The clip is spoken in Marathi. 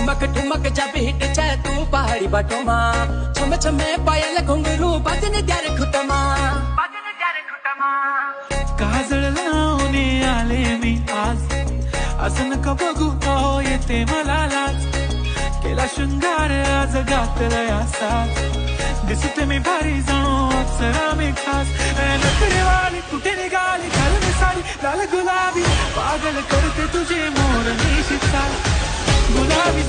ठुमक ठुमक ज्या भेटच्या तू पहाडी बाटोमा छम छमे पायाला घुंगरू बाजने त्यारे खुटमा काजळ लावून आले मी आज असं नका बघू तो येते मला लाज केला शृंगार आज घातला साज दिसते मी भारी जणू अप्सरा मी खास नखरेवाली कुठे निघाली घालून साडी लाल गुलाबी पागल करते तुझे मोर निशिता गुलाबी